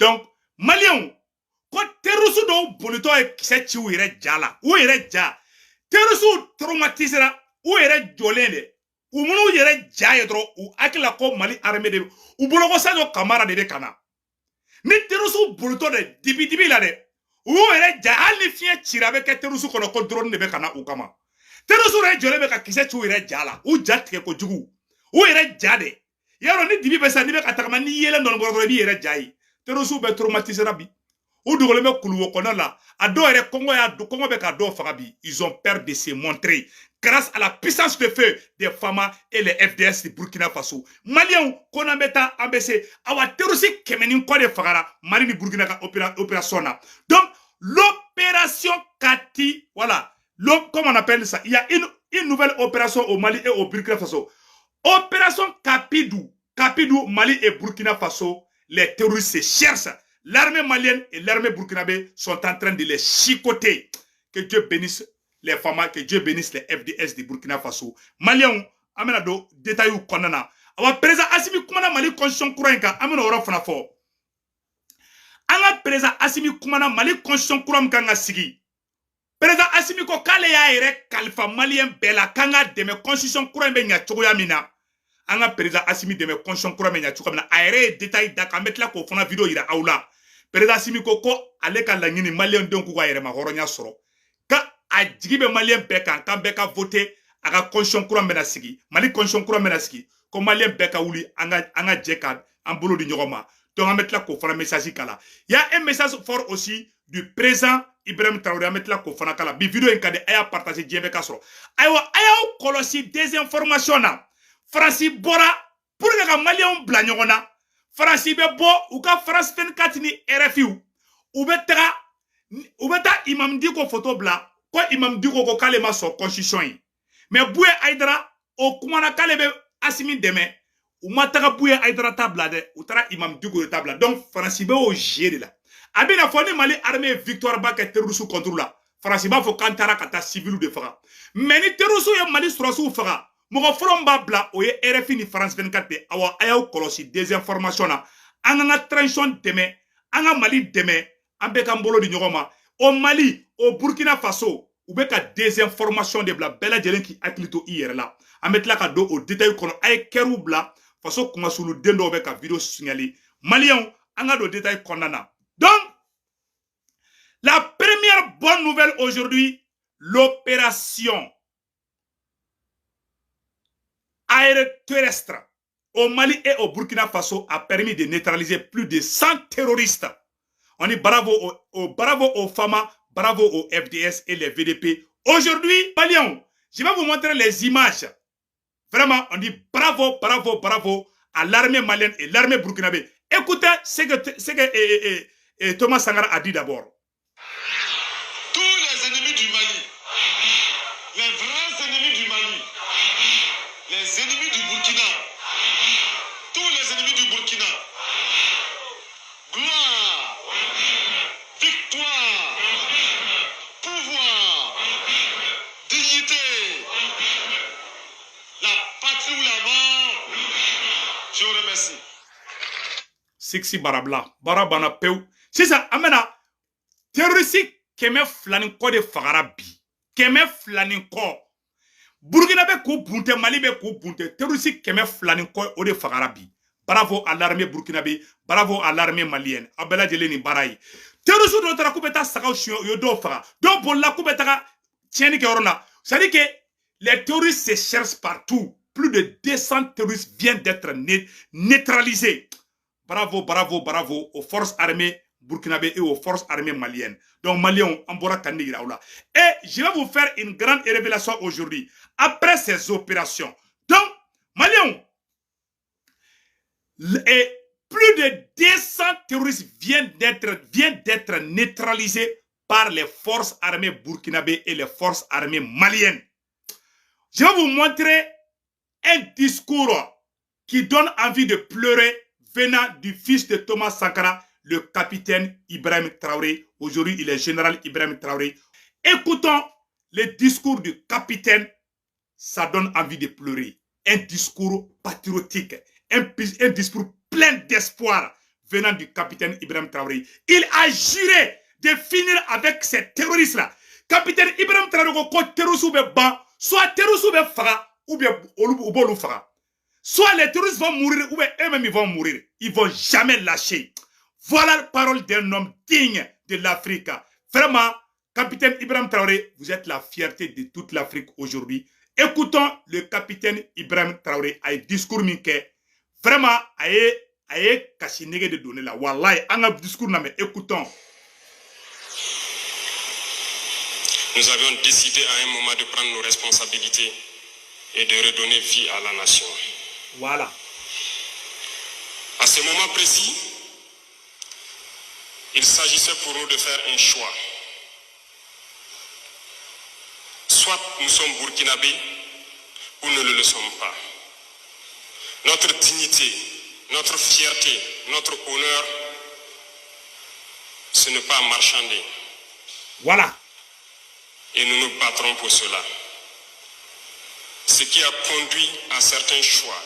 Donc, Maliens, quand terroristes dont bonito et qui s'est où irait jala, où irait ja, terroristes traumatisera, où irait jolene, où mon irait jaïdro, ou akila ko Mali armée de, ou bologosa no kamara de kana. Ni terroristes bonito de dibi la de, où irait ja, ali fien tirabe que terroristes kono ko drone de kana ou kama. Terroristes irait jolene ka qui s'est où irait jala, ou jatke ko jugu, où irait jade. Yaro ni dibi besa ni be katakama ni yele non bororo bi irait jaï. Terroristes be traumatisera bi. Ou de le kuluwo kono la ado ere Congo ya do Congo be ka do fagabi ils ont peur de se montrer grâce à la puissance de feu des FAMA et les FDS de Burkina Faso. Maliens kona beta ambese awa terroriste kemeni ko de fagara Mali ni Burkina ka opération na. Donc l'opération Kati, voilà, comment on appelle ça, il y a une nouvelle opération au Mali et au Burkina Faso. Opération Kapidou, Mali et Burkina Faso, les terroristes se cherchent. L'armée malienne et l'armée burkinabé sont en train de les chicoter. Que Dieu bénisse les femmes, que Dieu bénisse les FDS de Burkina Faso. Maliens, amena do détail ou konana. Awa président Assimi Koumana Mali constitution kouranka, amena ora fana fo. Anga président Assimi Koumana Mali constitution kouranka nga sigi. Président Assimi ko kale ya ere kalifa malien bela kanga deme constitution kouranbe nya chogoya mina. Anga président Assimi deme constitution kouranbe nya chogoya mina. Aere détail da kametla ko fona vidéo ira aula. Président Assimi ko ale ka langini malien don ko ayere ma horonya soro. Ka a jigibe malien beka kan beka voter aga constitution kouran mena sigi. Mali constitution kouran mena sigi. Ko malien beka wuli anga jeka en bolo di nyogoma. Donc on met là ko fona message kala. Il y a un message fort aussi du président Ibrahim Traoré on met là ko fona kala. Bi vidéo en kade aya partager djebe kasro. Aywa kolosi désinformation na. Franci Bora pour que malien bla nyogona. France be bo ou ka France 24 ni RFI ou beta imam diko photo bla ko imam diko ko kale ma so constitution yi mais Bouye Aïdara o kumana kale be Assimi deme ou mataka Bouye Aïdara tabla de ou tara imam diko tabla donc France be o gérer là abina foni Mali armée victoire ba ka terroristes contre la France ba fo kantara kata civil de fara mais ni terroristes ya Mali sorosu fara Mogo Fromba bla oye RFI ni France 24 awa ayaw kolosi désinformation na anga transition deme anga Mali deme ambeka mbolo di nyogoma au Mali au Burkina Faso ubeka désinformation de bla bela jelen ki aklito hier la ametla ka do au détail kono ay keru bla faso kuma sulu dendo beka vidéo signalé Malien anga do détail konana. Donc la première bonne nouvelle aujourd'hui, l'opération aéroterrestre au Mali et au Burkina Faso a permis de neutraliser plus de 100 terroristes. On dit bravo aux FAMA, bravo aux FDS et les VDP. Aujourd'hui, Maliens, je vais vous montrer les images. Vraiment, on dit bravo à l'armée malienne et l'armée burkinabé. Écoutez ce que Thomas Sankara a dit d'abord. Tous les ennemis du Mali, les vrais ennemis du Mali, les ennemis du Burkina, tous les ennemis du Burkina, gloire, victoire, pouvoir, dignité, la patrie ou la mort, je vous remercie. Sixi barabla, barabana peu. C'est ça, amena, terroriste keme flanin ko de fagarabi, keme flanin ko. Burkina be ko bunte, Mali be ko bunte, terroriste keme flanin ko o de fagarabi. Bravo à l'armée burkinabé, bravo à l'armée malienne. Abela jeleni barayi. Terroriste do tara kubeta sakaw yo do faga. Do bolla kubeta tieni ke orona. C'est-à-dire que les terroristes se cherchent partout. Plus de 200 terroristes viennent d'être neutralisés. Bravo aux forces armées burkinabé et aux forces armées maliennes. Donc, Maliens, Ambora Kandi Iraoula. Et je vais vous faire une grande révélation aujourd'hui. Après ces opérations. Donc, Maliens, et plus de 200 terroristes viennent d'être neutralisés par les forces armées burkinabé et les forces armées maliennes. Je vais vous montrer un discours qui donne envie de pleurer venant du fils de Thomas Sankara, le capitaine Ibrahim Traoré. Aujourd'hui, il est général Ibrahim Traoré. Écoutons le discours du capitaine. Ça donne envie de pleurer. Un discours patriotique. Un discours plein d'espoir venant du capitaine Ibrahim Traoré. Il a juré de finir avec ces terroristes-là. Capitaine Ibrahim Traoré ko terroristes be ban, soit terroristes be faga ou bien ou faga. Soit les terroristes vont mourir ou bien eux-mêmes ils vont mourir. Ils vont jamais lâcher. Voilà la parole d'un homme digne de l'Afrique. Vraiment, capitaine Ibrahim Traoré, vous êtes la fierté de toute l'Afrique aujourd'hui. Écoutons le capitaine Ibrahim Traoré à un discours minké. Vraiment, aye kasi nege de donner là. Wallahi, un discours na mais écoutons. Nous avions décidé à un moment de prendre nos responsabilités et de redonner vie à la nation. Voilà. À ce moment précis, il s'agissait pour nous de faire un choix. Soit nous sommes burkinabés ou nous ne le sommes pas. Notre dignité, notre fierté, notre honneur, ce n'est pas marchander. Voilà. Et nous nous battrons pour cela. Ce qui a conduit à certains choix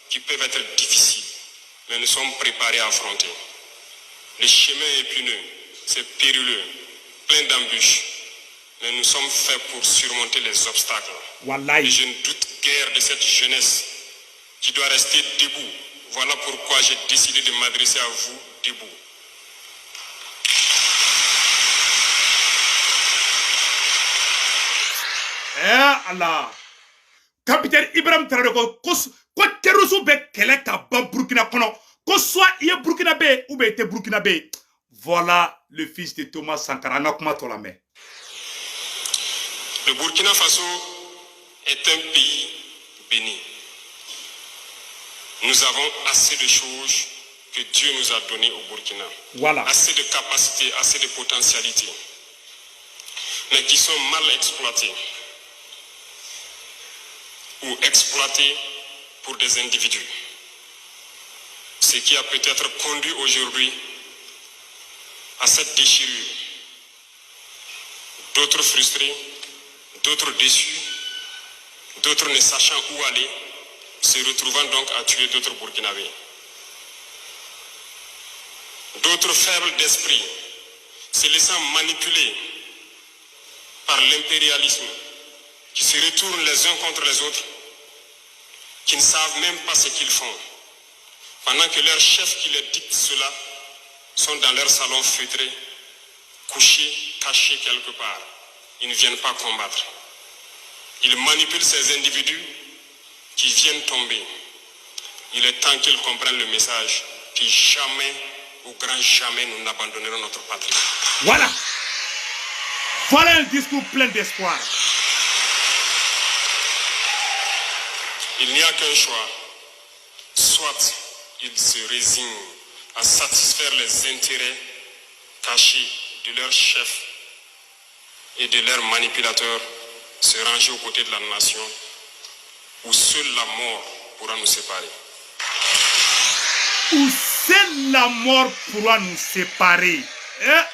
qui peuvent être difficiles, mais nous sommes préparés à affronter. Le chemin est épineux, c'est périlleux, plein d'embûches, mais nous sommes faits pour surmonter les obstacles. Wallahi. Et je ne doute guère de cette jeunesse qui doit rester debout. Voilà pourquoi j'ai décidé de m'adresser à vous debout. Allah. Capitaine Ibrahim Traoré ko terroristes be kele ka ban Burkina kono ko soit il est burkinabé ou bien il est burkinabé. Voilà le fils de Thomas Sankara. Le Burkina Faso est un pays béni. Nous avons assez de choses que Dieu nous a données au Burkina. Voilà. Assez de capacités, assez de potentialités, mais qui sont mal exploitées ou exploitées pour des individus. Ce qui a peut-être conduit aujourd'hui à cette déchirure. D'autres frustrés, d'autres déçus, d'autres ne sachant où aller, se retrouvant donc à tuer d'autres Burkinabés. D'autres faibles d'esprit, se laissant manipuler par l'impérialisme, qui se retournent les uns contre les autres, qui ne savent même pas ce qu'ils font, pendant que leurs chefs qui leur dictent cela sont dans leur salon feutré, couchés, cachés quelque part. Ils ne viennent pas combattre. Ils manipulent ces individus qui viennent tomber. Il est temps qu'ils comprennent le message que jamais, au grand jamais, nous n'abandonnerons notre patrie. Voilà. Voilà un discours plein d'espoir. Il n'y a qu'un choix. Soit ils se résignent à satisfaire les intérêts cachés de leurs chefs et de leurs manipulateurs, se ranger aux côtés de la nation, ou seule la mort pourra nous séparer. Ou seule la mort pourra nous séparer.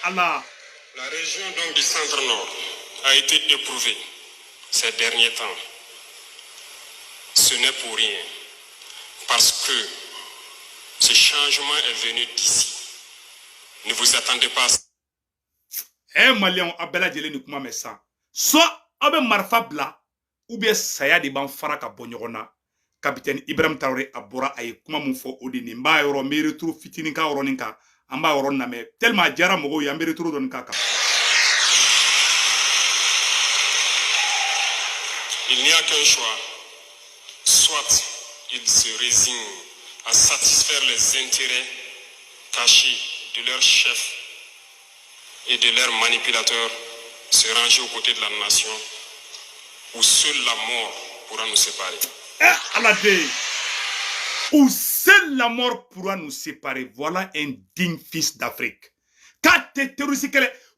Allah. La région donc du centre-nord a été éprouvée ces derniers temps. Ce n'est pour rien, parce que ce changement est venu d'ici. Ne vous attendez pas. Malien, Abela Djele ni kuma mesa. Soit abe marfa bla, ou bien saya di ban fara ka bonyogona. Capitaine Ibrahim Traoré abora aye kuma mun fo odini mba yoro meri turu fitini ka oroninka amba oron na me tellement jara mogo ya meri turu don kaka. Il n'y a qu'un choix. Soit ils se résignent à satisfaire les intérêts cachés de leurs chefs et de leurs manipulateurs, se ranger aux côtés de la nation, ou seule la mort pourra nous séparer. Ou seule la mort pourra nous séparer. Voilà un digne fils d'Afrique. Quand tu es terroriste,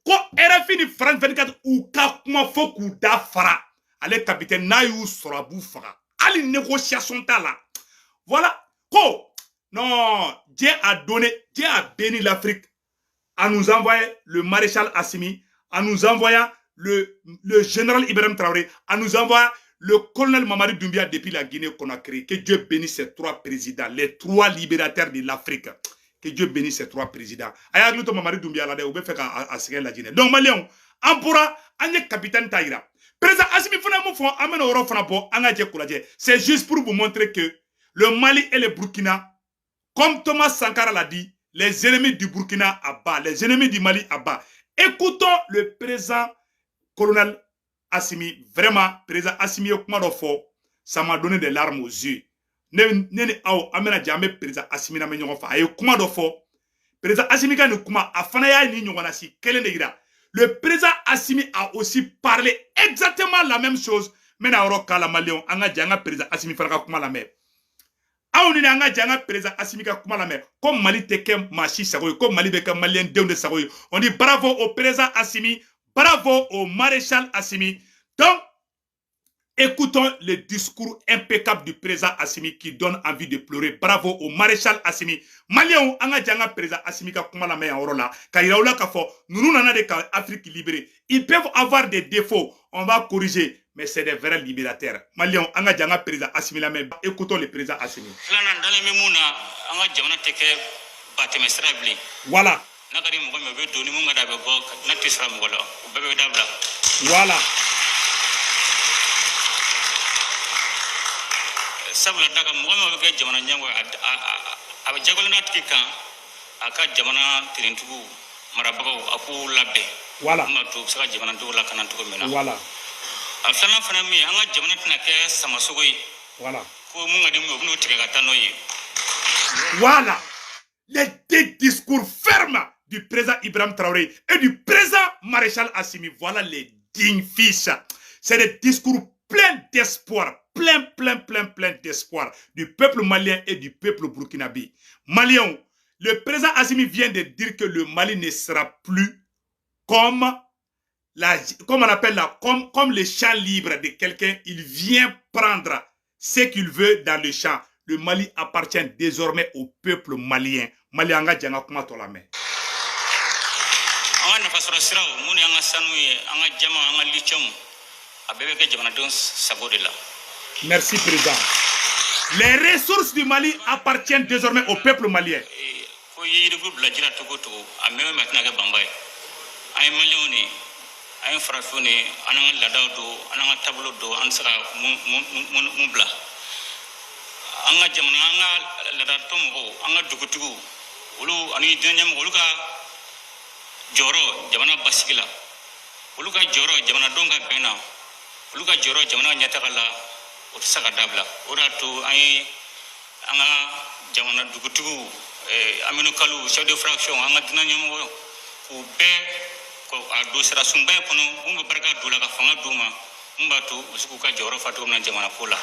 quand RFI ni France 24 ou Kakuma Foku da Fara, allez capitaine Nayou Sorabou Fara. Allez négociation ta là. Voilà. Quoi? Non, Dieu a donné, Dieu a béni l'Afrique en nous envoyant le maréchal Assimi, en nous envoyant le général Ibrahim Traoré, en nous envoyant le colonel Mamadi Doumbia depuis la Guinée-Conakry. Que Dieu bénisse ces trois présidents, les trois libérateurs de l'Afrique. Que Dieu bénisse ces 3 présidents. Aya gluto mamari Doumbia la de ou be fait à seguir la dîner. Donc Maliens, on pourra anye capitaine Taïra. Président Assimi fana mo fo amena oro fana po anga je kulaje. C'est juste pour vous montrer que le Mali et le Burkina, comme Thomas Sankara l'a dit, les ennemis du Burkina à bas, les ennemis du Mali à bas. Écoutons le président colonel Assimi. Vraiment, président Assimi ça m'a donné des larmes aux yeux. Nene aw amena jamais président Assimi na me ñogo fa ay kuma do fo président Assimi ka ni kuma afana ya ni ñogo na si kelen de gira. Le président Assimi a aussi parlé exactement la même chose mais na ro kala Malion anga janga président Assimi fara ka kuma la me aw ni anga janga président Assimi ka kuma la me comme Mali teke machi sagoy comme Mali be ka malien deunde sagoy. On dit bravo au président Assimi, bravo au maréchal Assimi. Donc écoutons le discours impeccable du président Assimi qui donne envie de pleurer. Bravo au maréchal Assimi. Malien anga janga président Assimi ka kuma la me en rola. Ka iraoula ka fo nous nana de Afrique libérée. Ils peuvent avoir des défauts, on va corriger, mais c'est des vrais libérateurs. Malien anga janga président Assimi la me. Écoutons le président Assimi. Voilà. Voilà. Sabula daga mo mo ke jamana nyango aba jagol na tikan aka jamana tirintugu marabago aku labbe voilà ma to saka jamana do la kanan to mena voilà afana fana mi anga jamana tina ke sama sugoi voilà ko mu ngadi mo no tiga tanoyi voilà les deux discours fermes du président Ibrahim Traoré et du président maréchal Assimi. Voilà les dignes fils. C'est des discours pleins d'espoir, plein d'espoir du peuple malien et du peuple burkinabé. Malien, le président Assimi vient de dire que le Mali ne sera plus comme on appelle comme le champ libre de quelqu'un. Il vient prendre ce qu'il veut dans le champ. Le Mali appartient désormais au peuple malien. Malien nga janga kuma to la main. Anga fasora sira muni anga sanui anga jama anga lichom abebe ke jamana don sagodela. Merci président. Les ressources du Mali appartiennent désormais au peuple malien. Ko yi de groupe la jira togo togo ameme maintenant ke bambay. Ay malioni ay farafoni ananga ladaw do ananga tableau do ansaka mun bla. Anga jamana anga ladaw tombo anga dugutugu ulu ani denyam uluka joro jamana basikila uluka joro jamana donga bena uluka joro jamana nyatakala utsaka dabla oratu ay anga jamana dugutugu aminu kalu chef de fraction anga dinanyam ko be ko ado sera sumba kono umba barka dula ka fanga duma umbatu usiku ka joro fatu na jamana pola.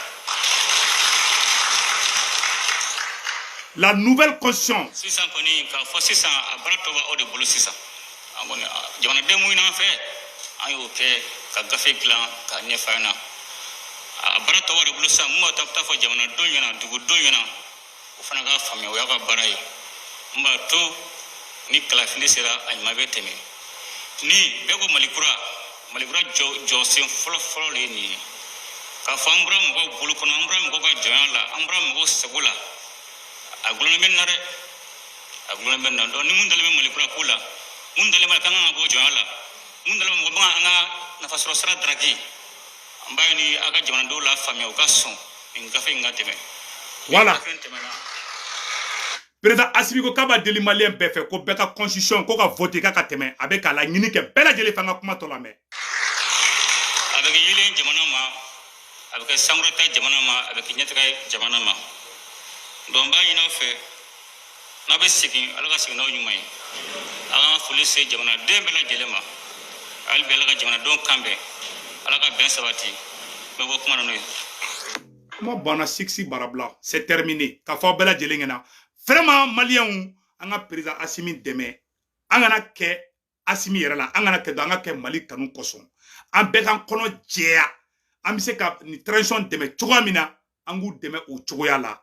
La nouvelle conscience. Sisan koni ka fo sisan abarato ba o de bolo sisan amone jamana demu ina fe ayo ke ka gafe glan ka nyefana abarato wa de bolo sa mo tapta fo jamana do yana dugu do yana o fana ga fami o ya ka barai mba to ni kala finde sera anyma beteme ni bego malikura jo sen folo le ni ka fambra mo bolo kono ambra mo ka joyala ambra mo segula agulon ben nare agulon ben ndo ni mun dalbe malikura kula mun dalbe mal kanga go joala mun dalbe mo ba nga na fasro sara dragi ambayni aga jamana do la famille o gason en gafe ngateme voilà président Assimi ko kaba deli malien befe ko beka constitution ko ka voter ka teme avec la nyini ke bela jeli fanga kuma to la me avec yele jamana ma avec sangrota jamana ma avec nyataka jamana ma domba ina fe na be sigi alaga sigi no nyumai ala police jamana dembela jelema al bela jamana don kambe alaga ben sabati be go kuma no kuma bana 6 barabla c'est terminé ka fa bela jelengena vraiment malien anga président Assimi deme anga ke Assimi yera la anga ke do anga ke Mali kanu koson an be kan kono jeya am se ka ni transition deme chogamina angu deme o chogoya la